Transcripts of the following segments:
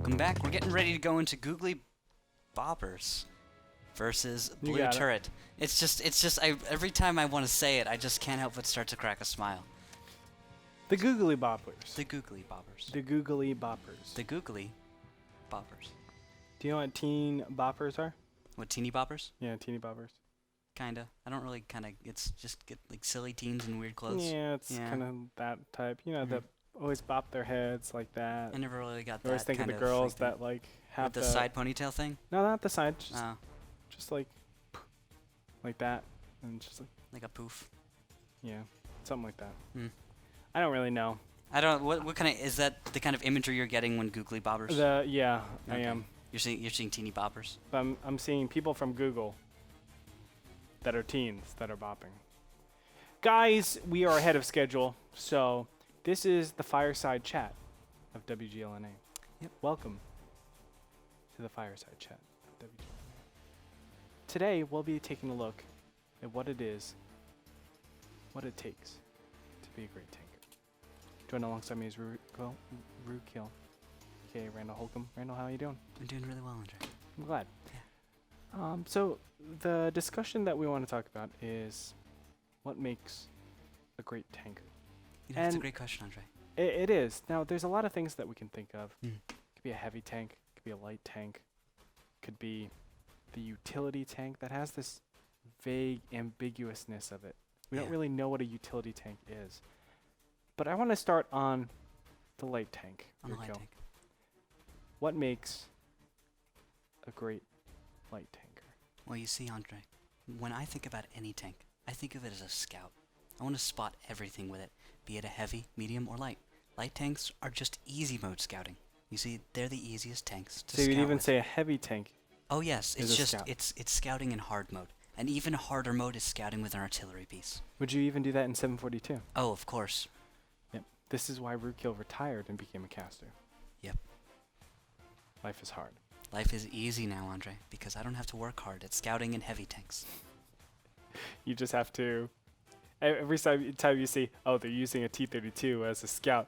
Welcome back. We're getting ready to go into Googly Boppers versus Blue Turret. It's just every time I want to say it, I just can't help but start to crack a smile. The Googly Boppers. The Googly Boppers. The Googly Boppers. The Googly Boppers. Do you know what teen boppers are? What, teeny boppers? Yeah, teeny boppers. Kinda. I don't really it's just get like silly teens in weird clothes. Yeah, it's kind of that type. You know, that always bop their heads like that. I never really got that. I always think of the girls that like have the side ponytail thing. No, not the side. Just like that, and just like a poof. Yeah, something like that. Mm. I don't really know. I don't. What kind of is that? The kind of imagery you're getting when Googly Boppers? Okay. I am. You're seeing teeny boppers. I'm seeing people from Google that are teens that are bopping. Guys, we are ahead of schedule, so this is the fireside chat of WGLNA. Yep. Welcome to the fireside chat of WGLNA. Today we'll be taking a look at what it is, what it takes to be a great tanker. Joined alongside me is Rookil. Okay, Randall Holcomb. Randall, how are you doing? I'm doing really well, Andre. I'm glad. Yeah. So the discussion that we want to talk about is what makes a great tanker. You know, that's a great question, Andre. It is. Now, there's a lot of things that we can think of. Mm. It could be a heavy tank. It could be a light tank. It could be the utility tank that has this vague ambiguousness of it. We don't really know what a utility tank is. But I want to start on the light tank. On the light tank. What makes a great light tanker? Well, you see, Andre, when I think about any tank, I think of it as a scout. I want to spot everything with it, be it a heavy, medium, or light. Light tanks are just easy mode scouting. You see, they're the easiest tanks to scout. So you'd even with. say a heavy tank. Oh yes, it's just scout. it's scouting in hard mode. And even harder mode is scouting with an artillery piece. Would you even do that in 742? Oh, of course. Yep. This is why Rookil retired and became a caster. Yep. Life is hard. Life is easy now, Andre, because I don't have to work hard at scouting in heavy tanks. You just have to... Every time you see, oh, they're using a T-32 as a scout.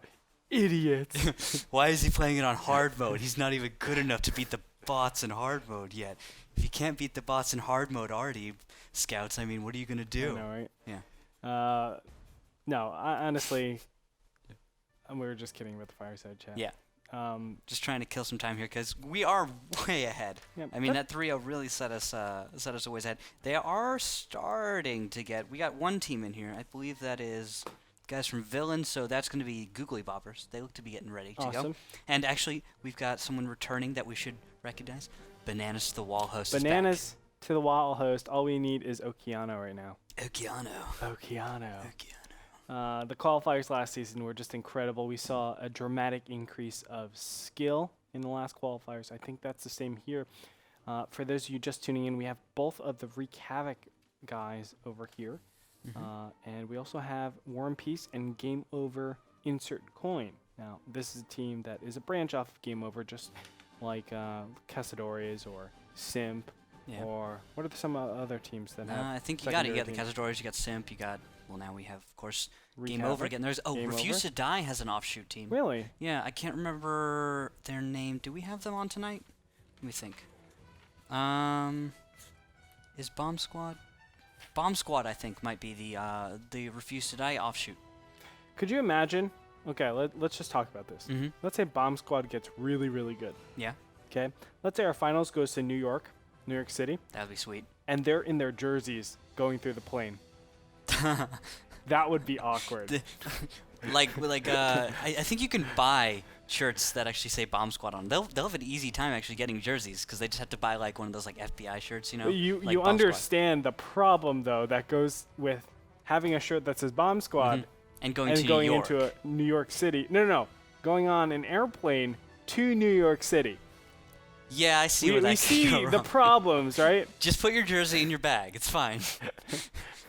Idiots! Why is he playing it on hard mode? He's not even good enough to beat the bots in hard mode yet. If you can't beat the bots in hard mode already, scouts, I mean, what are you going to do? I know, right? Yeah. No, honestly, we were just kidding about the fireside chat. Yeah. Just trying to kill some time here because we are way ahead. Yep. I mean, that 3-0 really set us a ways ahead. They are starting to get... We got one team in here. I believe that is guys from Villain, so that's going to be Googly Boppers. They look to be getting ready to go. And actually, we've got someone returning that we should recognize. Bananas to the Wall host Bananas is back. to the Wall host. All we need is Okeano right now. Okeano. The qualifiers last season were just incredible. We saw a dramatic increase of skill in the last qualifiers. I think that's the same here. For those of you just tuning in, we have both of the Wreak Havoc guys over here. And we also have War and Peace and Game Over Insert Coin. Now, this is a team that is a branch off of Game Over, just like Cazadores or Simp. Yeah. Or what are some other teams that have? I think you got it. You got the Cazadores, you got Simp, you got... Well, now we have, of course, Game Over again. There's Refuse to Die has an offshoot team. Really? Yeah, I can't remember their name. Do we have them on tonight? Let me think. Is Bomb Squad? Bomb Squad, I think, might be the Refuse to Die offshoot. Could you imagine? Okay, let's just talk about this. Let's say Bomb Squad gets really, really good. Yeah. Okay. Let's say our finals goes to New York City. That'd be sweet. And they're in their jerseys going through the plane. That would be awkward. I think you can buy shirts that actually say Bomb Squad on. They'll have an easy time actually getting jerseys because they just have to buy like one of those like FBI shirts, you know. You understand the problem though that goes with having a shirt that says Bomb Squad and going into a New York City. No, going on an airplane to New York City. Yeah, I see. We see the problems, right? Just put your jersey in your bag. It's fine.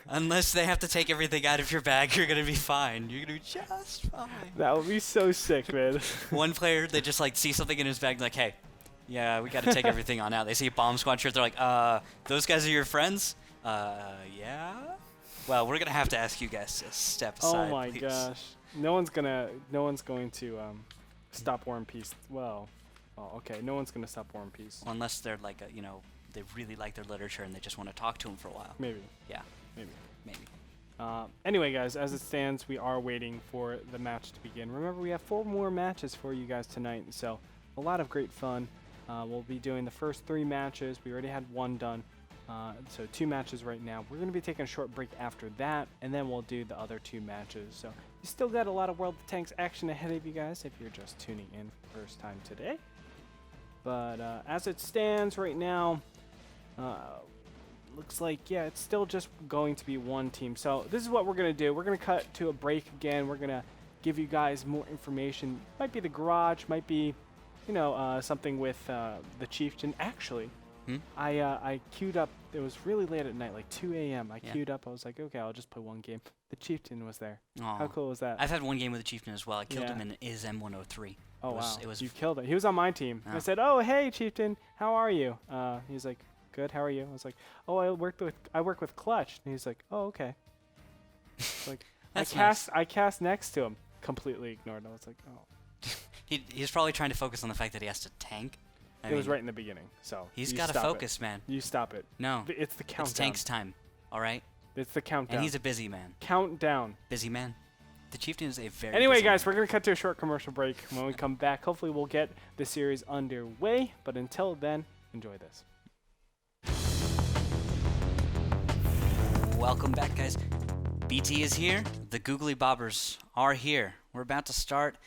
Unless they have to take everything out of your bag, you're going to be fine. You're going to be just fine. That would be so sick, man. One player, they just like see something in his bag, like, hey, yeah, we got to take everything on out. They see a Bomb Squad shirt, they're like, those guys are your friends? Yeah? Well, we're going to have to ask you guys to step aside, Oh my gosh. No one's going to stop War and Peace. Well, Oh, okay. No one's gonna stop War and Peace. Well, unless they're like a, they really like their literature and they just want to talk to him for a while. Maybe. Yeah. Maybe. Maybe. Anyway, guys, as it stands, we are waiting for the match to begin. Remember, we have 4 more matches for you guys tonight, so a lot of great fun. We'll be doing the first 3 matches. We already had 1 done, so 2 matches right now. We're going to be taking a short break after that, and then we'll do the other 2 matches. So you still got a lot of World of Tanks action ahead of you guys if you're just tuning in for the first time today. But as it stands right now, looks like, yeah, it's still just going to be 1 team. So this is what we're going to do. We're going to cut to a break again. We're going to give you guys more information. Might be the garage, might be, something with the Chieftain. Actually, I queued up. It was really late at night, like 2 a.m. I queued up. I was like, okay, I'll just play 1 game. The Chieftain was there. Aww. How cool was that? I've had 1 game with the Chieftain as well. I killed him in his M103. Oh, wow. It was you killed him. He was on my team. Oh. I said, oh, hey, Chieftain. How are you? He was like, good. How are you? I was like, oh, I work with Clutch. And he's like, oh, okay. Like, I cast next to him. Completely ignored. I was like, oh. He's probably trying to focus on the fact that he has to tank. It was right in the beginning, so he's got to focus, man. You stop it. No, it's the countdown. It's Tank's time. All right. It's the countdown. And he's a busy man. Countdown. Busy man. The Chieftain is a very. Anyway, busy guys, man. we're gonna cut to a short commercial break. When we come back, hopefully we'll get the series underway. But until then, enjoy this. Welcome back, guys. BT is here. The Googly Bobbers are here. We're about to start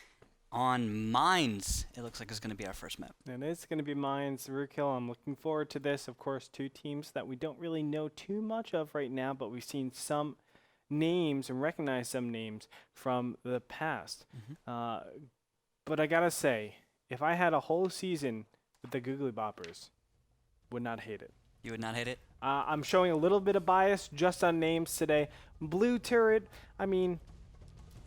on Mines. It looks like it's going to be our first map. And it's going to be Mines. Rookhill, I'm looking forward to this. Of course, 2 teams that we don't really know too much of right now, but we've seen some names and recognized some names from the past. But I got to say, if I had a whole season with the Googly Boppers, would not hate it. You would not hate it? I'm showing a little bit of bias just on names today. Blue Turret, I mean...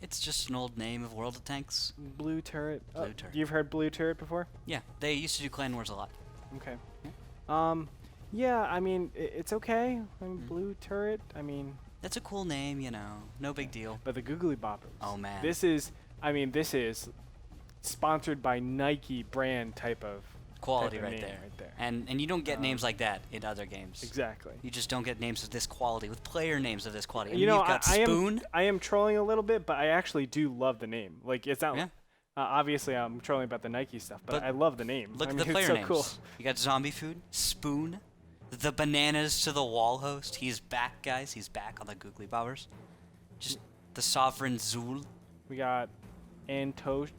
It's just an old name of World of Tanks. Blue Turret. Blue Turret. You've heard Blue Turret before? Yeah, they used to do Clan Wars a lot. Okay. Yeah, I mean, it's okay. I mean, Blue Turret, I mean... That's a cool name, no big deal. But the Googly Boppers. Oh, man. This is sponsored by Nike brand type of quality right there. And you don't get names like that in other games. Exactly. You just don't get names of this quality with player names of this quality. You know, you've got Spoon. I am trolling a little bit, but I actually do love the name. Like, it's not. Yeah. Obviously, I'm trolling about the Nike stuff, but I love the name. Look at the it's player so names. Cool. You got Zombie Food, Spoon, the Bananas to the Wall host. He's back, guys. He's back on the Googly Bobbers. Just the Sovereign Zul. We got Antosha.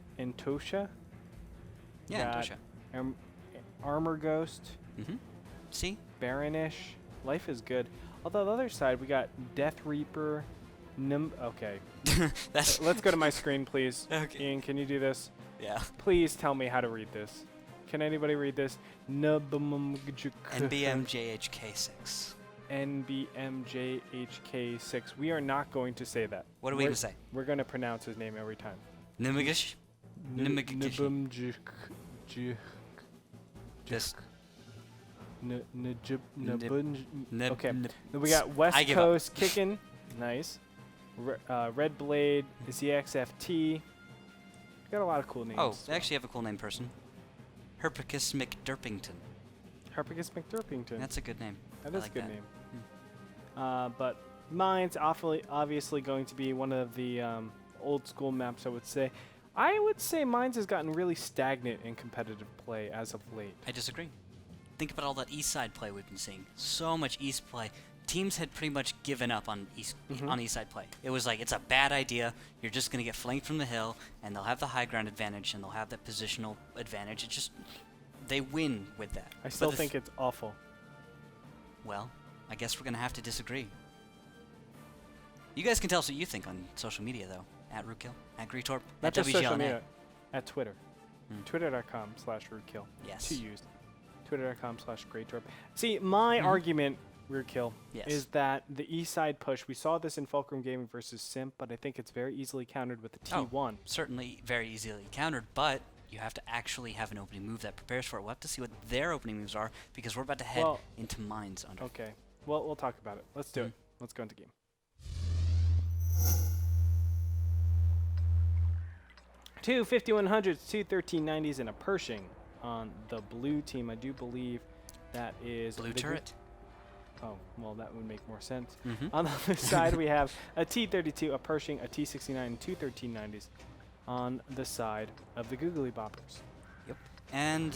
Yeah, Antosha. Armor Ghost. See? Baronish. Life is good. Although the other side, we got Death Reaper. Okay. Let's go to my screen, please. Okay. Ian, can you do this? Yeah. Please tell me how to read this. Can anybody read this? NBMJHK6. NBMJHK6. We are not going to say that. What are we going to say? We're going to pronounce his name every time. Nimigish? Just okay. Then we got West Coast kicking. Nice. Red Blade, ZXFT. Got a lot of cool names. Oh, they actually have a cool name person. Herpicus McDurpington. Herpicus McDurpington. That's a good name. That is a good name. But Mines obviously going to be one of the old school maps, I would say. I would say Mines has gotten really stagnant in competitive play as of late. I disagree. Think about all that east side play we've been seeing. So much east play. Teams had pretty much given up on east side play. It was like, it's a bad idea. You're just going to get flanked from the hill, and they'll have the high ground advantage, and they'll have that positional advantage. It just, they win with that. I still think it's awful. Well, I guess we're going to have to disagree. You guys can tell us what you think on social media, though. At Rootkill, at Greetorp, at WGLNA. Social media, at Twitter. Twitter.com/Rootkill. Yes. 2 used. Twitter.com/Greetorp. See, my argument, Rootkill, is that the east side push, we saw this in Fulcrum Gaming versus Simp, but I think it's very easily countered with the T1. Oh, certainly very easily countered, but you have to actually have an opening move that prepares for it. We'll have to see what their opening moves are, because we're about to head into Mines under. Okay. Well, we'll talk about it. Let's do it. Let's go into game. 2 5100s, 2 1390s, and a Pershing on the blue team. I do believe that is Blue turret. Oh, well, that would make more sense. On the other side, we have a T32, a Pershing, a T69, and two 1390s on the side of the Googly Boppers. Yep. And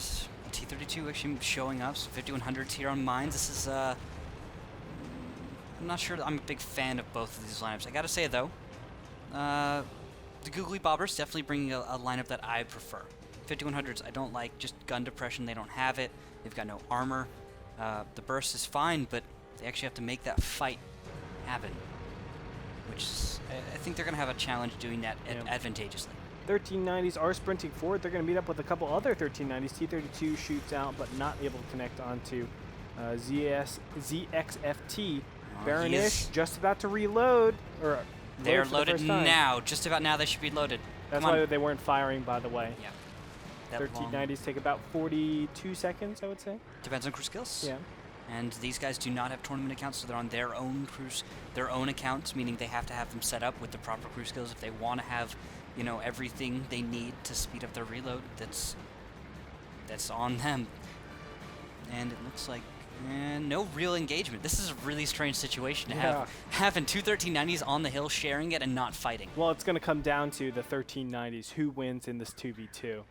T32 actually showing up. So 5100s here on mines. This is, I'm not sure I'm a big fan of both of these lineups. I gotta say, though, the Googly Boppers definitely bringing a lineup that I prefer. 5100s, I don't like just gun depression. They don't have it. They've got no armor. The burst is fine, but they actually have to make that fight happen, which is, I think they're going to have a challenge doing that advantageously. 1390s are sprinting forward. They're going to meet up with a couple other 1390s. T32 shoots out, but not able to connect onto ZXFT. Baronish just about to reload. They're loaded now. Just about now they should be loaded. That's why they weren't firing, by the way. Yeah. 1390s take about 42 seconds, I would say. Depends on crew skills. Yeah. And these guys do not have tournament accounts, so they're on their own crews, their own accounts, meaning they have to have them set up with the proper crew skills if they want to have, you know, everything they need to speed up their reload. That's on them. And it looks like no real engagement. This is a really strange situation to have having two 1390s on the hill sharing it and not fighting. Well, it's going to come down to the 1390s. Who wins in this 2v2?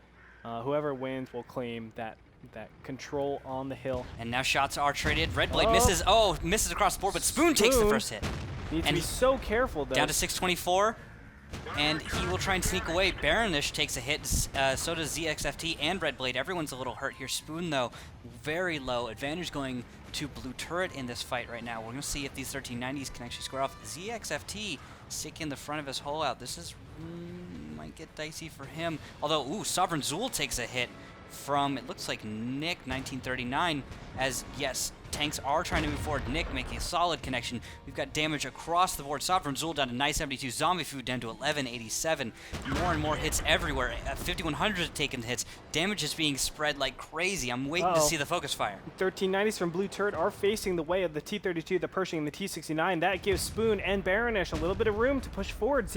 Whoever wins will claim that control on the hill. And now shots are traded. Red Blade misses. Oh, misses across the board, but Spoon takes the first hit. Needs to be so careful, though. Down to 624, and he will try and sneak away. Baronish takes a hit. So does ZXFT and Red Blade. Everyone's a little hurt here. Spoon, though, very low. Advantage going to Blue Turret in this fight right now. We're going to see if these 1390s can actually square off. ZXFT sticking the front of his hole out. This is might get dicey for him. Although, Sovereign Zool takes a hit from, it looks like, Nick 1939, as, yes, tanks are trying to move forward. Nick making a solid connection. We've got damage across the board. Sovereign Zool down to 972. Zombie Food down to 1187. More and more hits everywhere. 5100 taking hits. Damage is being spread like crazy. I'm waiting to see the focus fire. 1390s from Blue Turret are facing the way of the T32, the Pershing, and the T69. That gives Spoon and Baronish a little bit of room to push forward.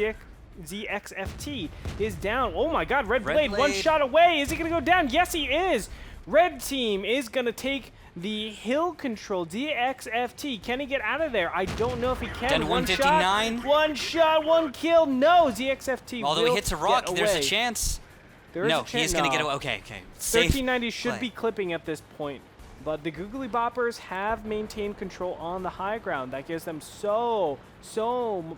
ZXFT is down. Oh my god, Red Blade, one shot away. Is he going to go down? Yes, he is. Red team is going to take the hill control. ZXFT, can he get out of there? I don't know if he can. Down to 159. One shot, one kill. No, ZXFT Although he hits a rock, there's a chance. There is a chance. He's going to get away. Okay. 1390 should be clipping at this point. But the Googly Boppers have maintained control on the high ground. That gives them so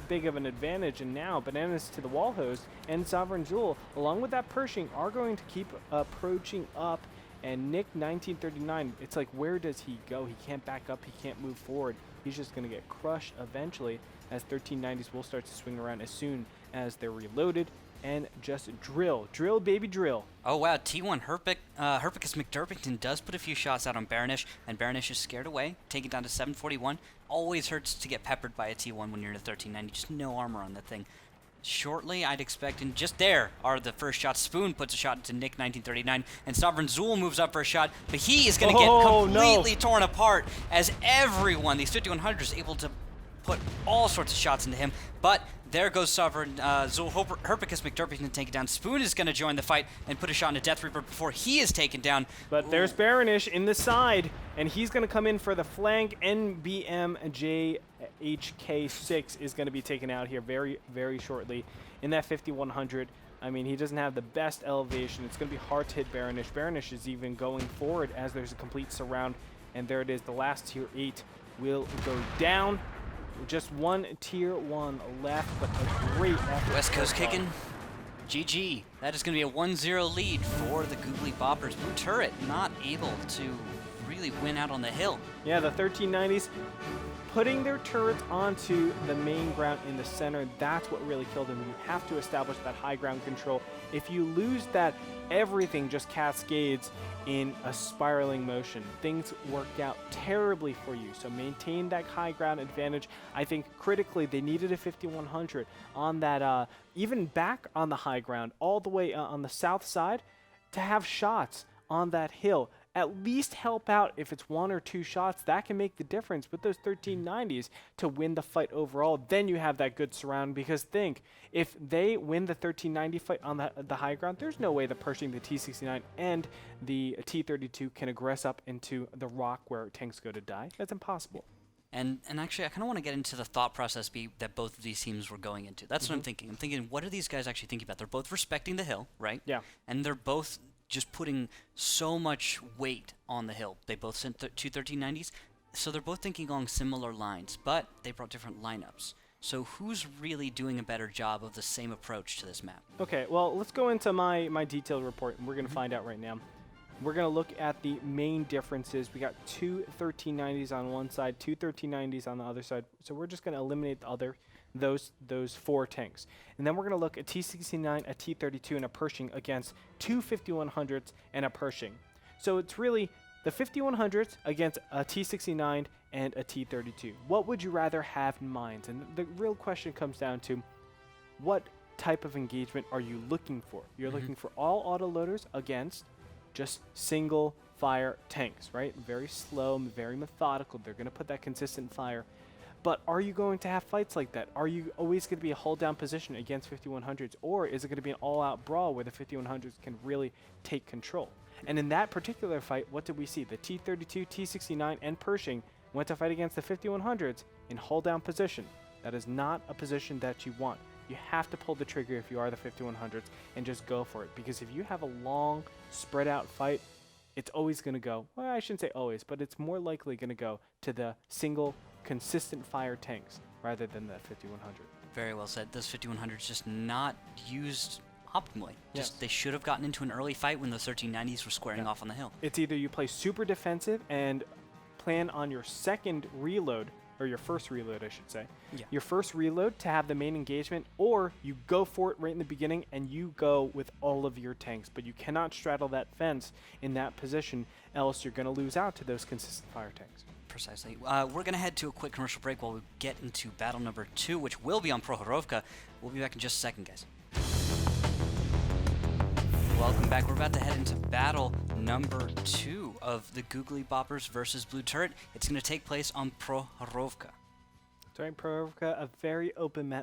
big of an advantage. And now Bananas to the wall host and Sovereign Jewel, along with that Pershing, are going to keep approaching up. And Nick 1939, it's like, where does he go? He can't back up. He can't move forward. He's just going to get crushed eventually, as 1390s will start to swing around as soon as they're reloaded. And just drill, baby, drill. Oh, wow. T1 Herpicus McDurpington does put a few shots out on Baronish, and Baronish is scared away, taken down to 741. Always hurts to get peppered by a T1 when you're in a 1390. Just no armor on that thing. Shortly, I'd expect, and just there are the first shots. Spoon puts a shot into Nick 1939, and Sovereign Zool moves up for a shot, but he is going to get completely torn apart as everyone, these 5100s, is able to put all sorts of shots into him. But there goes Sovereign Zool. Herpicus McDurpington taken down. Spoon is going to join the fight and put a shot into Death Reaper before he is taken down. But there's Baronish in the side, and he's going to come in for the flank. NBMJHK6 is going to be taken out here very, very shortly in that 5100. I mean, he doesn't have the best elevation. It's going to be hard to hit Baronish. Baronish is even going forward as there's a complete surround. And there it is. The last tier 8 will go down. Just one tier 1 left, but a great effort. West Coast kicking. GG. That is going to be a 1-0 lead for the Googly Boppers. Blue Turret not able to really win out on the hill. Yeah, the 1390s putting their turrets onto the main ground in the center. That's what really killed them. You have to establish that high ground control. If you lose that, everything just cascades in a spiraling motion. Things work out terribly for you. So maintain that high ground advantage. I think critically they needed a 5100 on that, even back on the high ground, all the way on the south side, to have shots on that hill. at least help out if it's 1 or 2 shots. That can make the difference with those 1390s to win the fight overall. Then you have that good surround, because think, if they win the 1390 fight on the high ground, there's no way the Pershing, the T69, and the T32 can aggress up into the rock where tanks go to die. That's impossible. And actually, I kind of want to get into the thought process that both of these teams were going into. That's what I'm thinking. I'm thinking, what are these guys actually thinking about? They're both respecting the hill, right? Yeah. And they're both just putting so much weight on the hill. They both sent 2 1390s, so they're both thinking along similar lines, but they brought different lineups. So who's really doing a better job of the same approach to this map? Okay, well, let's go into my detailed report, and we're going to find out right now. We're going to look at the main differences. We got 2 1390s on one side, 2 1390s on the other side. So we're just going to eliminate those 4 tanks. And then we're going to look at T69, a T32, and a Pershing against 2 5100s and a Pershing. So it's really the 5100s against a T69 and a T32. What would you rather have in mind? And the real question comes down to, what type of engagement are you looking for? You're looking for all autoloaders against just single fire tanks, right? Very slow, very methodical. They're going to put that consistent fire. But are you going to have fights like that? Are you always going to be a hold down position against 5100s? Or is it going to be an all out brawl where the 5100s can really take control? And in that particular fight, what did we see? The T32, T69, and Pershing went to fight against the 5100s in hold down position. That is not a position that you want. You have to pull the trigger if you are the 5100s and just go for it. Because if you have a long, spread out fight, it's always going to go, well, I shouldn't say always, but it's more likely going to go to the single, consistent fire tanks rather than the 5100. Very well said. Those 5100s just not used optimally. Just they should have gotten into an early fight when the 1390s were squaring off on the hill. It's either you play super defensive and plan on your second reload, or your first reload, I should say. Yeah. Your first reload to have the main engagement, or you go for it right in the beginning and you go with all of your tanks. But you cannot straddle that fence in that position, else you're going to lose out to those consistent fire tanks. Precisely. We're going to head to a quick commercial break while we get into battle number 2, which will be on Prohorovka. We'll be back in just a second, guys. Welcome back. We're about to head into battle number 2 of the Googly Boppers versus Blue Turret. It's going to take place on Prohorovka. That's right, Prohorovka, a very open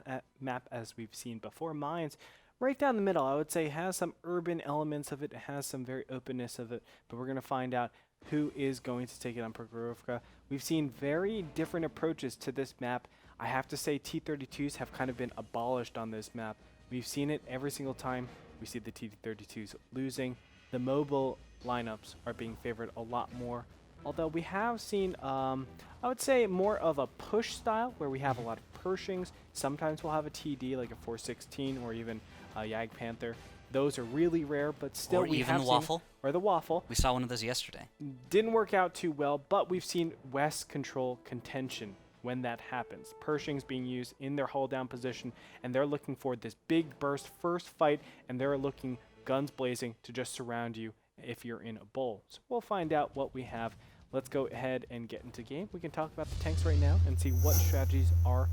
map as we've seen before. Mines right down the middle, I would say, has some urban elements of it. It has some very openness of it, but we're going to find out who is going to take it on Prohorovka. We've seen very different approaches to this map. I have to say T32s have kind of been abolished on this map. We've seen it every single time. We see the T32s losing. The mobile lineups are being favored a lot more. Although we have seen, I would say, more of a push style where we have a lot of Pershings. Sometimes we'll have a TD like a 416 or even a Yag Panther. Those are really rare, but still we have the Waffle. Or the Waffle. We saw one of those yesterday. Didn't work out too well, but we've seen West control contention when that happens. Pershing's being used in their hold down position, and they're looking for this big burst first fight, and they're looking guns blazing to just surround you if you're in a bowl. So we'll find out what we have. Let's go ahead and get into game. We can talk about the tanks right now and see what strategies are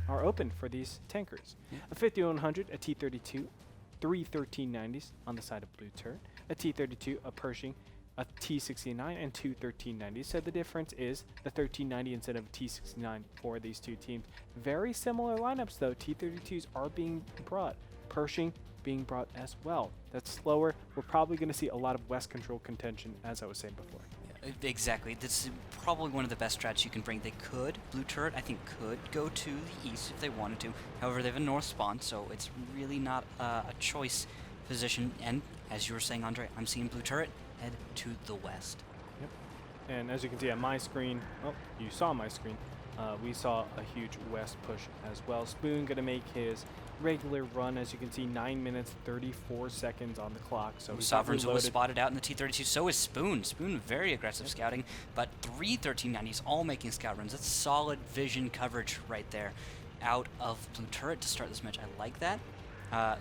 open for these tankers. A 5100, a T32, 3 1390s on the side of Blue Turret, a T32, a Pershing, a T69, and 2 1390s. So the difference is the 1390 instead of a T69 for these two teams. Very similar lineups though. T32s are being brought. Pershing being brought as well. That's slower. We're probably going to see a lot of West control contention, as I was saying before. Yeah, exactly. This is probably one of the best strats you can bring. They could, Blue Turret, I think, could go to the east if they wanted to. However, they have a north spawn, so it's really not a choice position. And as you were saying, Andre, I'm seeing Blue Turret head to the west. Yep. And as you can see on my screen, oh, you saw my screen, we saw a huge west push as well. Spoon going to make his regular run. As you can see, 9 minutes, 34 seconds on the clock. So Sovereigns was spotted out in the T32. So is Spoon. Spoon very aggressive scouting, but 3 1390s all making scout runs. That's solid vision coverage right there out of Blue Turret to start this match. I like that.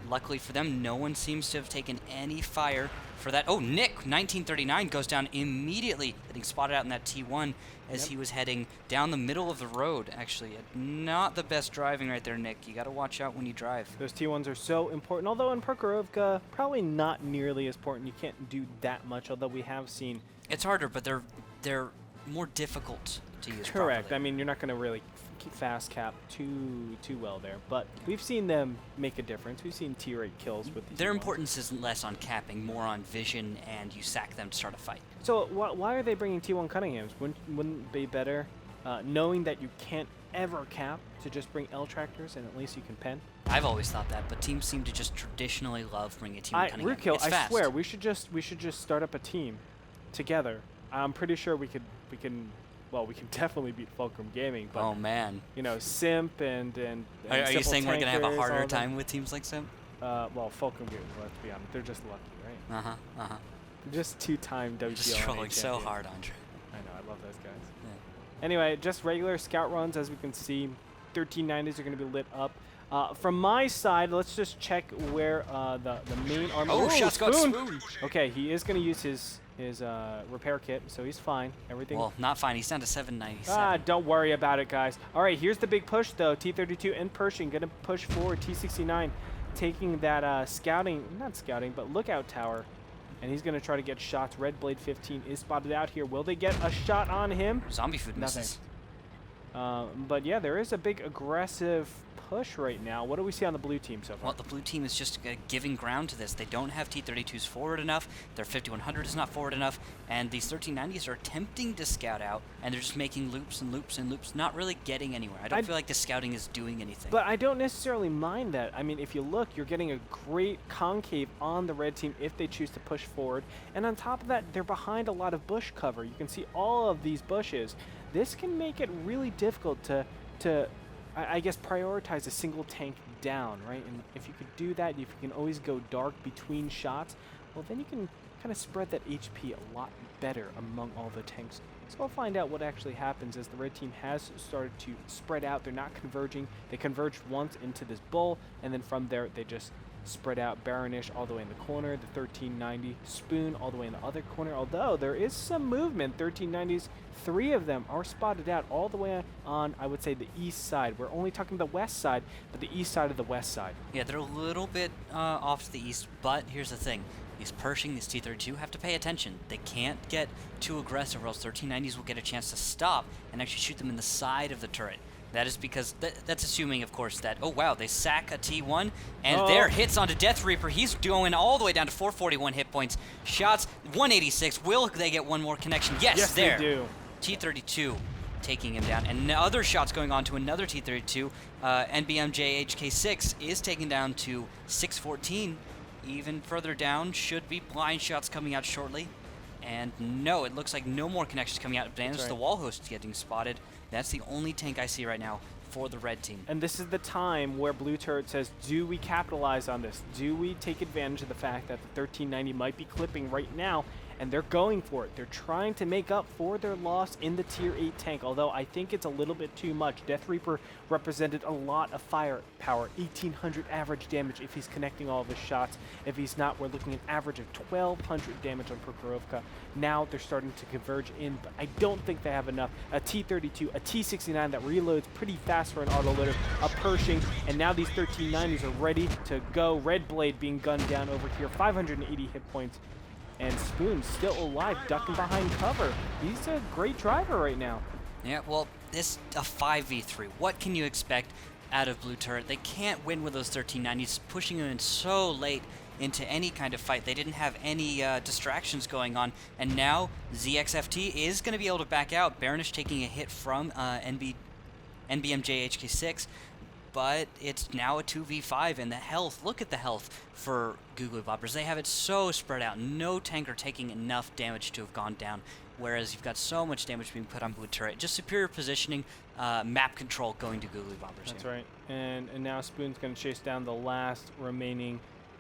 Luckily for them, no one seems to have taken any fire for that. Oh, Nick, 1939, goes down immediately, getting spotted out in that T1 as he was heading down the middle of the road, actually. Not the best driving right there, Nick. You got to watch out when you drive. Those T1s are so important, although in Prokhorovka, probably not nearly as important. You can't do that much, although we have seen... It's harder, but they're more difficult to use Correct. properly. I mean, you're not going to really fast cap too well there, but we've seen them make a difference. We've seen tier 8 kills with these. Their importance isn't less on capping, more on vision, and you sack them to start a fight. So why are they bringing T1 Cunninghams? Wouldn't it be better, knowing that you can't ever cap, to just bring L tractors and at least you can pen? I've always thought that, but teams seem to just traditionally love bringing a T1 Cunningham. Rootkill, It's I fast. swear, we should just start up a team together. I'm pretty sure we can definitely beat Fulcrum Gaming. But, oh man, you know, Simp and are you saying we're gonna have a Tankers, harder all time with teams like Simp? Well, Fulcrum Gaming, let's be honest, they're just lucky, right? Just two-time WGLNA Just trolling so champions. hard, Andre. I know, I love those guys. Yeah. Anyway, just regular scout runs, as we can see. 1390s are going to be lit up. From my side, let's just check where the main army... Oh, shots got Spoon! Okay, he is going to use his repair kit, so he's fine. Everything... Well, not fine. He's down to 797. Don't worry about it, guys. All right, here's the big push, though. T32 and Pershing going to push forward. T69 taking that not scouting, but lookout tower. And he's going to try to get shots. Red Blade 15 is spotted out here. Will they get a shot on him? Zombie food misses. But yeah, there is a big aggressive push right now. What do we see on the blue team so far? Well, the blue team is just giving ground to this. They don't have T32s forward enough. Their 5100 is not forward enough. And these 1390s are attempting to scout out, and they're just making loops and loops and loops, not really getting anywhere. I don't feel like the scouting is doing anything. But I don't necessarily mind that. I mean, if you look, you're getting a great concave on the red team if they choose to push forward. And on top of that, they're behind a lot of bush cover. You can see all of these bushes. This can make it really difficult to I guess, prioritize a single tank down, right? And if you could do that, if you can always go dark between shots, well, then you can kind of spread that HP a lot better among all the tanks. So we'll find out what actually happens as the red team has started to spread out. They're not converging. They converged once into this bull, and then from there, they just spread out. Baronish all the way in the corner, the 1390 Spoon all the way in the other corner, although there is some movement. 1390s, 3 of them are spotted out all the way on, I would say, the east side. We're only talking the west side, but the east side of the west side. Yeah, they're a little bit off to the east, but here's the thing. These Pershing, these T32 have to pay attention. They can't get too aggressive or else 1390s will get a chance to stop and actually shoot them in the side of the turret. That is because, that's assuming, of course, that, oh wow, they sack a T1, and there, hits onto Death Reaper. He's going all the way down to 441 hit points. Shots, 186. Will they get one more connection? Yes, there. They do. T32 taking him down. And other shots going on to another T32. NBMJ HK6 is taken down to 614. Even further down should be blind shots coming out shortly. And no, it looks like no more connections coming out. Advantage the wall host getting spotted. That's the only tank I see right now for the red team. And this is the time where Blue Turret says, do we capitalize on this? Do we take advantage of the fact that the 1390 might be clipping right now? And they're going for it. They're trying to make up for their loss in the tier 8 tank, although I think it's a little bit too much. Death Reaper represented a lot of firepower, 1800 average damage if he's connecting all of his shots. If he's not, we're looking at an average of 1200 damage on Prokhorovka. Now they're starting to converge in, but I don't think they have enough. A T32, a T69 that reloads pretty fast for an auto loader, a Pershing, and now these 1390s are ready to go. Red Blade being gunned down over here, 580 hit points. And Spoon still alive, ducking behind cover. He's a great driver right now. Yeah, well, this a 5v3. What can you expect out of Blue Turret? They can't win with those 1390s, pushing them in so late into any kind of fight. They didn't have any distractions going on, and now ZXFT is going to be able to back out. Baronish taking a hit from NBMJ HK6, but it's now a 2v5, and the health, look at the health for Googly Boppers. They have it so spread out. No tanker taking enough damage to have gone down, whereas you've got so much damage being put on Blue Turret. Just superior positioning, map control going to Googly Boppers. That's right. And now Spoon's going to chase down the last remaining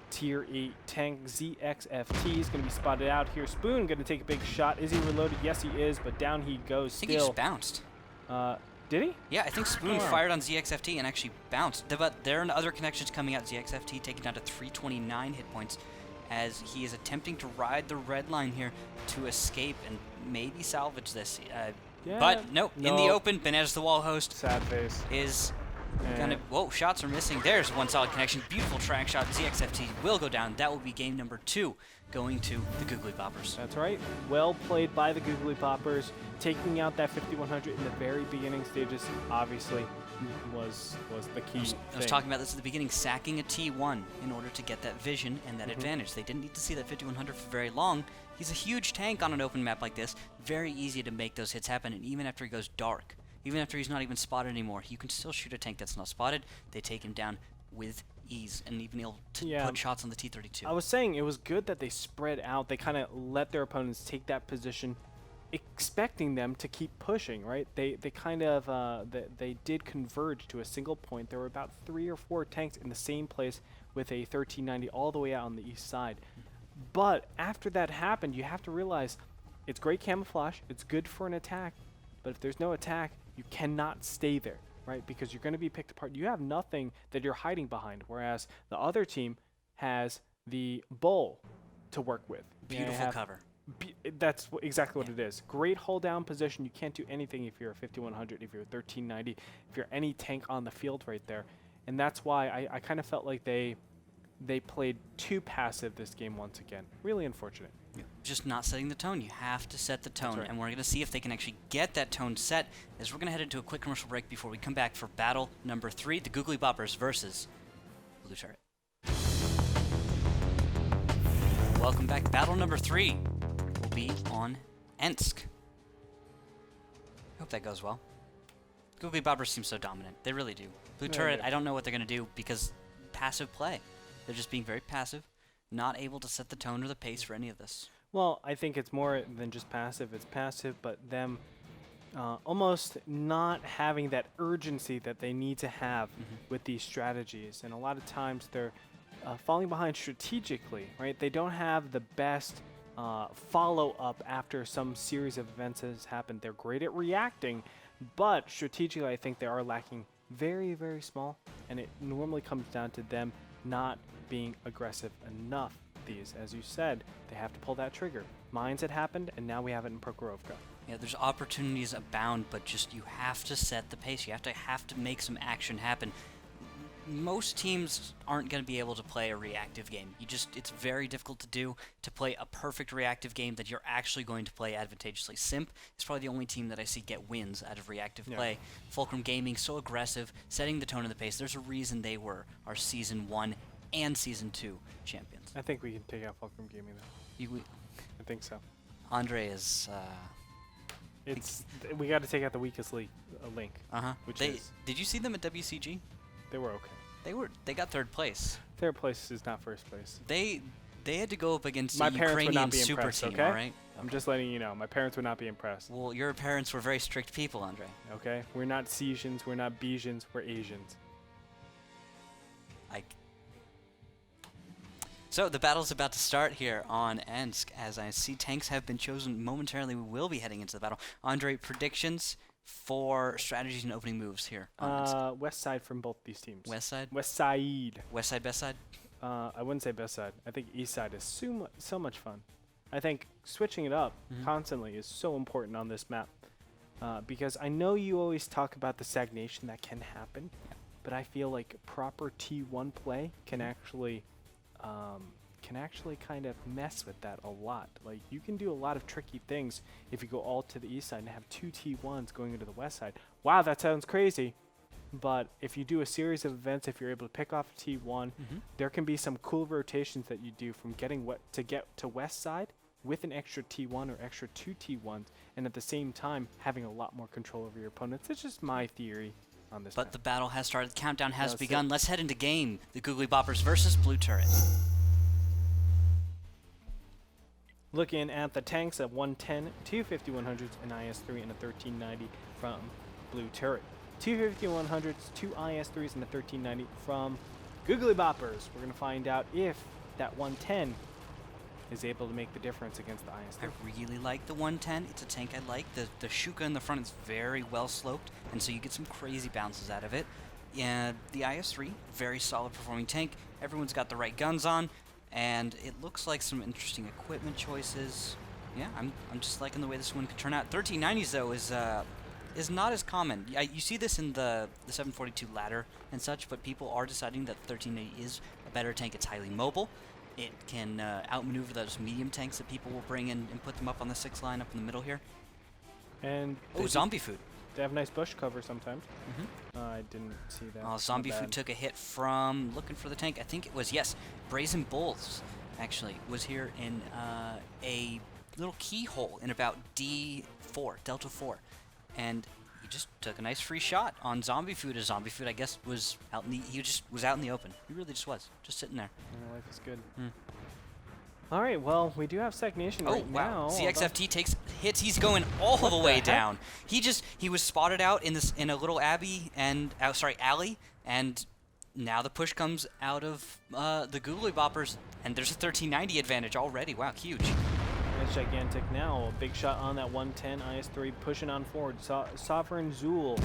tier 8 tank. ZXFT is going to be spotted out here. Spoon going to take a big shot. Is he reloaded? Yes, he is, but down he goes still. I think he just bounced. Did he? Yeah, I think Spoon fired on ZXFT and actually bounced. But there are other connections coming out. ZXFT taking down to 329 hit points as he is attempting to ride the red line here to escape and maybe salvage this. Yeah. But nope, in the open, Benez the wall host sad face is gonna. Whoa, shots are missing. There's one solid connection. Beautiful track shot. ZXFT will go down. That will be game number 2 going to the Googly Boppers. That's right. Well played by the Googly Boppers. Taking out that 5100 in the very beginning stages obviously was the key. I was talking about this at the beginning, sacking a T1 in order to get that vision and that advantage. They didn't need to see that 5100 for very long. He's a huge tank on an open map like this. Very easy to make those hits happen, and even after he goes dark, even after he's not even spotted anymore, you can still shoot a tank that's not spotted. They take him down with ease and even able to put shots on the T-32. I was saying it was good that they spread out. They kind of let their opponents take that position, expecting them to keep pushing, right? They kind of they did converge to a single point. There were about 3 or 4 tanks in the same place with a 1390 all the way out on the east side. But after that happened, you have to realize it's great camouflage. It's good for an attack. But if there's no attack, you cannot stay there, right? Because you're going to be picked apart. You have nothing that you're hiding behind, whereas the other team has the bowl to work with. Beautiful cover. That's exactly what it is. Great hold down position. You can't do anything if you're a 5100, if you're a 1390, if you're any tank on the field right there. And that's why I kind of felt like they played too passive this game once again. Really unfortunate. Just not setting the tone. You have to set the tone, and we're going to see if they can actually get that tone set, as we're going to head into a quick commercial break before we come back for battle number 3, the Googly Boppers versus Blue Turret. Welcome back. Battle number 3 will be on Ensk. Hope that goes well. Googly Boppers seem so dominant. They really do. Blue Turret, I don't know what they're going to do because passive play. They're just being very passive. Not able to set the tone or the pace for any of this. Well, I think it's more than just passive. It's passive, but them almost not having that urgency that they need to have with these strategies. And a lot of times they're falling behind strategically, right? They don't have the best follow-up after some series of events has happened. They're great at reacting, but strategically I think they are lacking very, very small. And it normally comes down to them not being aggressive enough. These, as you said, they have to pull that trigger. Mines had happened, and now we have it in Prokhorovka. Yeah, there's opportunities abound, but just you have to set the pace. You have to make some action happen. Most teams aren't going to be able to play a reactive game. It's very difficult to play a perfect reactive game that you're actually going to play advantageously. Simp is probably the only team that I see get wins out of reactive play. Fulcrum Gaming, so aggressive, setting the tone and the pace. There's a reason they were our Season 1 and Season 2 champions. I think we can take out Fulcrum Gaming, though. I think so. Andre is... we got to take out the weakest link. Did you see them at WCG? They were okay. They got 3rd place. 3rd place is not 1st place. They had to go up against my a Ukrainian super team, okay? Right? I'm just letting you know. My parents would not be impressed. Well, your parents were very strict people, Andre. Okay? We're not Cesians, we're not Bejans, we're Asians. So the battle's about to start here on Ensk. As I see tanks have been chosen momentarily, we will be heading into the battle. Andre, predictions for strategies and opening moves here on Ensk? West side from both these teams. West side? West side. West side, best side? I wouldn't say best side. I think east side is so much fun. I think switching it up constantly is so important on this map. Because I know you always talk about the stagnation that can happen, but I feel like proper T1 play can actually kind of mess with that a lot. Like, you can do a lot of tricky things if you go all to the east side and have 2 T1s going into the west side. Wow, that sounds crazy. But if you do a series of events, if you're able to pick off a T1, there can be some cool rotations that you do from get to west side with an extra T1 or extra 2 T1s, and at the same time having a lot more control over your opponents. It's just my theory on this. But the battle has started. The countdown has begun. Let's head into game. The Googly Boppers versus Blue Turret. Looking at the tanks at 110, 2 5100s, an IS-3, and a 1390 from Blue Turret. 2 5100s, 2 IS-3s, and a 1390 from Googly Boppers. We're going to find out if that 110 is able to make the difference against the IS-3. I really like the 110. It's a tank I like. The Shuka in the front is very well sloped, and so you get some crazy bounces out of it. And the IS-3, very solid performing tank. Everyone's got the right guns on, and it looks like some interesting equipment choices. Yeah, I'm just liking the way this one could turn out. 1390s though is not as common. You see this in the 742 ladder and such, but people are deciding that 1380 is a better tank. It's highly mobile. It can outmaneuver those medium tanks that people will bring in and put them up on the 6 line up in the middle here. And zombie food. They have nice bush cover sometimes. Mm-hmm. I didn't see that. Zombie food took a hit from looking for the tank. I think it was, yes, Brazen Bulls actually was here in a little keyhole in about D4, Delta 4. And he just took a nice free shot on zombie food. As zombie food, I guess, was out in the out in the open. He really just was, just sitting there. Yeah, life is good. All right, well, we do have stagnation right now. CXFT takes hits. He's going all the way down. He was spotted out in a little alley, and now the push comes out of the Googly Boppers, and there's a 1390 advantage already. Wow, huge. It's gigantic now. A big shot on that 110 IS-3 pushing on forward. Sovereign Zool.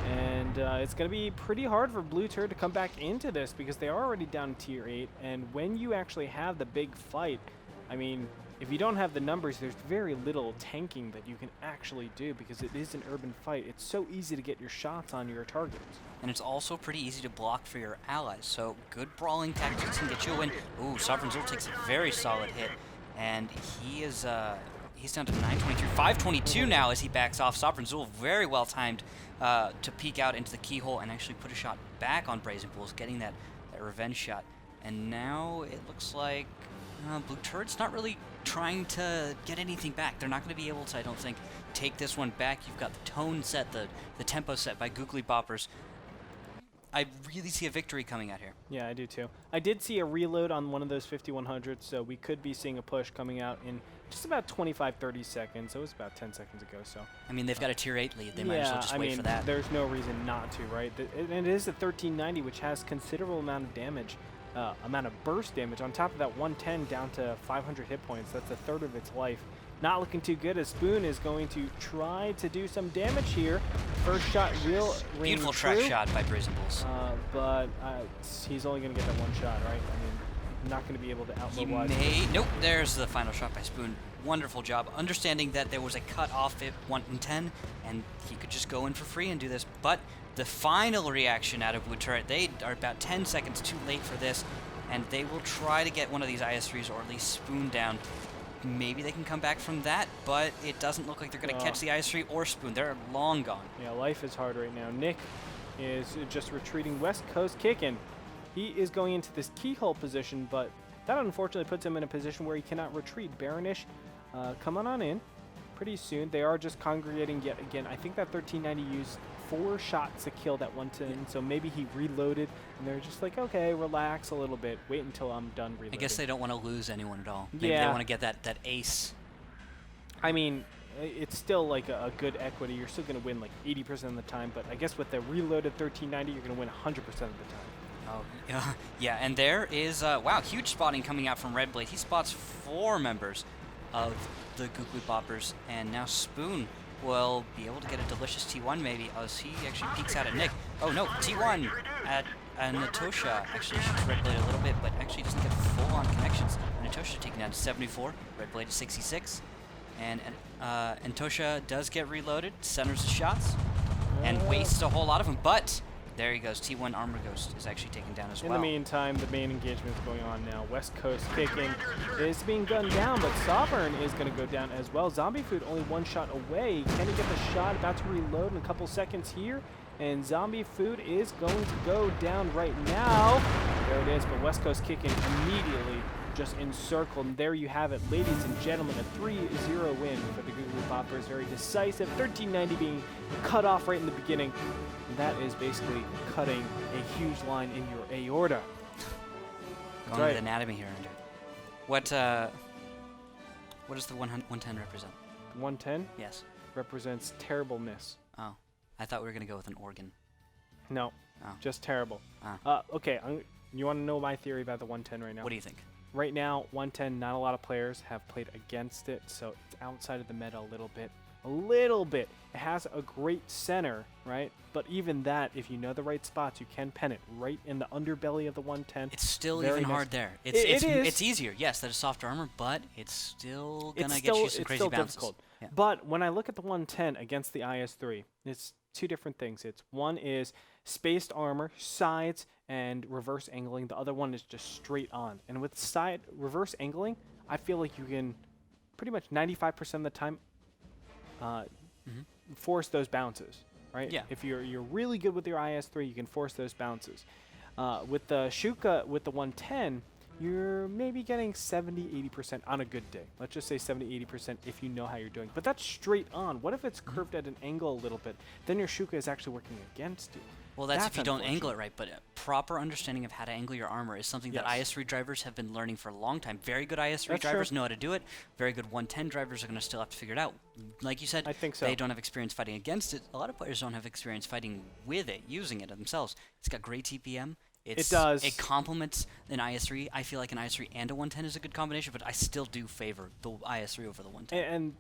And it's going to be pretty hard for Blue Turd to come back into this because they are already down tier 8. And when you actually have the big fight, I mean, if you don't have the numbers, there's very little tanking that you can actually do because it is an urban fight. It's so easy to get your shots on your targets. And it's also pretty easy to block for your allies. So good brawling tactics can get you a win. Ooh, Sovereign Zool takes a very solid hit. And he is he's down to 923, 522 now as he backs off. Sovereign Zool very well timed to peek out into the keyhole and actually put a shot back on Brazen Bulls, getting that revenge shot. And now it looks like Blue Turd's not really trying to get anything back. They're not going to be able to, I don't think, take this one back. You've got the tone set, the tempo set by Googly Boppers. I really see a victory coming out here. Yeah, I do too. I did see a reload on one of those 5100s, so we could be seeing a push coming out in just about 25-30 seconds. It was about 10 seconds ago, so. I mean, they've got a tier 8 lead. They might as well just wait for that. There's no reason not to, right? And it is a 1390, which has considerable amount of damage, amount of burst damage. On top of that 110 down to 500 hit points. That's a third of its life. Not looking too good as Spoon is going to try to do some damage here. First shot will ring Beautiful true. track shot by Brazen Bulls. But he's only going to get that one shot, right? I mean, not going to be able to outload. Nope, there's the final shot by Spoon. Wonderful job. Understanding that there was a cut off at 1 and 10, and he could just go in for free and do this. But the final reaction out of Blue Turret, they are about 10 seconds too late for this, and they will try to get one of these IS-3s or at least Spoon down. Maybe they can come back from that, but it doesn't look like they're going to catch the IS-3 or Spoon. They're long gone. Yeah, life is hard right now. Nick is just retreating. West Coast kicking. He is going into this keyhole position, but that unfortunately puts him in a position where he cannot retreat. Baronish coming on in pretty soon. They are just congregating yet again. I think that 1390 used 4 shots to kill that 110, so maybe he reloaded, and they're just like, okay, relax a little bit. Wait until I'm done reloading. I guess they don't want to lose anyone at all. Maybe they want to get that ace. I mean, it's still like a good equity. You're still going to win like 80% of the time, but I guess with the reloaded 1390, you're going to win 100% of the time. Oh, yeah, and there is, wow, huge spotting coming out from Redblade. He spots 4 members of the Googly Boppers, and now Spoon will be able to get a delicious T1 maybe as he actually peeks out at Nick. Oh no, T1 at Natosha actually shoots Redblade a little bit, but actually doesn't get full-on connections. Natosha taken down to 74, Redblade to 66, and Natosha does get reloaded, centers the shots, and wastes a whole lot of them, but there he goes. T1 Armor Ghost is actually taken down as well. In the meantime, the main engagement is going on now. West Coast kicking is being gunned down, but Sovereign is going to go down as well. Zombie Food only 1 shot away. Can he get the shot? About to reload in a couple seconds here. And Zombie Food is going to go down right now. There it is, but West Coast kicking immediately just encircled. And there you have it, ladies and gentlemen, a 3-0 win for the Googly Boppers. Very decisive. 1390 being cut off right in the beginning. And that is basically cutting a huge line in your aorta. Going with anatomy here, Andrew. What does the 110 represent? 110? Yes. Represents terribleness. Oh, I thought we were going to go with an organ. No, just terrible. Okay, you want to know my theory about the 110 right now? What do you think? Right now, 110, not a lot of players have played against it, so it's outside of the meta a little bit. A little bit. It has a great center, right? But even that, if you know the right spots, you can pen it right in the underbelly of the 110. It's still Very even nice. hard there. It is. It's easier. Yes, that is softer armor, but it's still going to get you some crazy bounces. Difficult. Yeah. But when I look at the 110 against the IS-3, it's two different things. One is spaced armor, sides, and reverse angling. The other one is just straight on. And with reverse angling, I feel like you can pretty much 95% of the time force those bounces, right? Yeah. If you're really good with your IS-3, you can force those bounces. With the Shuka, with the 110, you're maybe getting 70-80% on a good day. Let's just say 70-80% if you know how you're doing. But that's straight on. What if it's curved at an angle a little bit? Then your Shuka is actually working against you. Well, that's if you don't angle it right, but a proper understanding of how to angle your armor is something that IS-3 drivers have been learning for a long time. Very good IS-3 drivers know how to do it. Very good 110 drivers are going to still have to figure it out. Like you said, I think so. They don't have experience fighting against it. A lot of players don't have experience fighting with it, using it themselves. It's got great TPM. It does. It complements an IS-3. I feel like an IS-3 and a 110 is a good combination, but I still do favor the IS-3 over the 110. And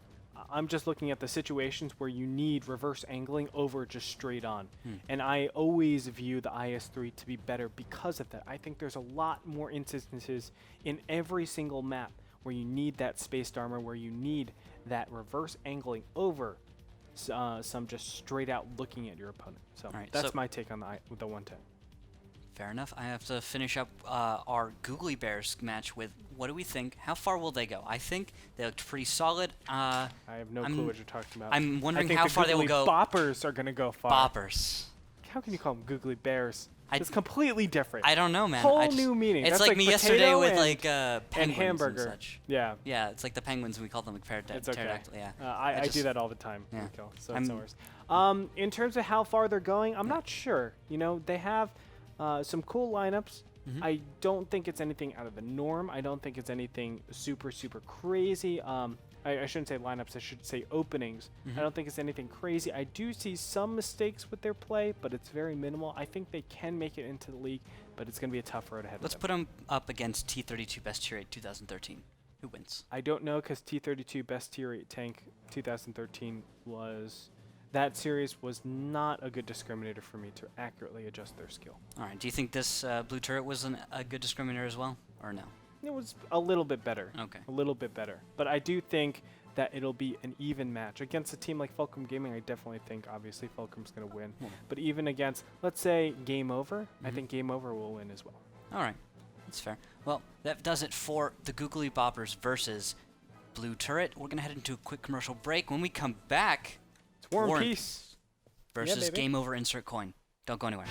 I'm just looking at the situations where you need reverse angling over just straight on. And I always view the IS-3 to be better because of that. I think there's a lot more instances in every single map where you need that spaced armor, where you need that reverse angling over some just straight out looking at your opponent. So that's my take on the 110. Fair enough. I have to finish up our Googly Bears match with what do we think? How far will they go? I think they looked pretty solid. I have no clue what you're talking about. I'm wondering how far they will go. Boppers are going to go far. Boppers. How can you call them Googly Bears? It's completely different. I don't know, man. Whole new meaning. It's That's like me yesterday with like penguins and hamburger. and such. Yeah. Yeah, it's like the penguins and we call them like pterodactyl. Yeah. I do that all the time. Yeah. So it's no worries. In terms of how far they're going, I'm not sure. You know, they have some cool lineups. I don't think it's anything out of the norm. I don't think it's anything super, super crazy. I shouldn't say lineups. I should say openings. I don't think it's anything crazy. I do see some mistakes with their play, but it's very minimal. I think they can make it into the league, but it's going to be a tough road ahead. Let's put them up against T32 Best Tier 8 2013. Who wins? I don't know because T32 Best Tier 8 Tank 2013 was... That series was not a good discriminator for me to accurately adjust their skill. All right. Do you think this blue turret was a good discriminator as well, or no? It was a little bit better. Okay. A little bit better. But I do think that it'll be an even match. Against a team like Fulcrum Gaming, I definitely think, obviously, Fulcrum's going to win. But even against, let's say, Game Over, I think Game Over will win as well. All right. That's fair. Well, that does it for the Googly Boppers versus Blue Turret. We're going to head into a quick commercial break. When we come back... War and Peace versus Game Over Insert Coin. Don't go anywhere.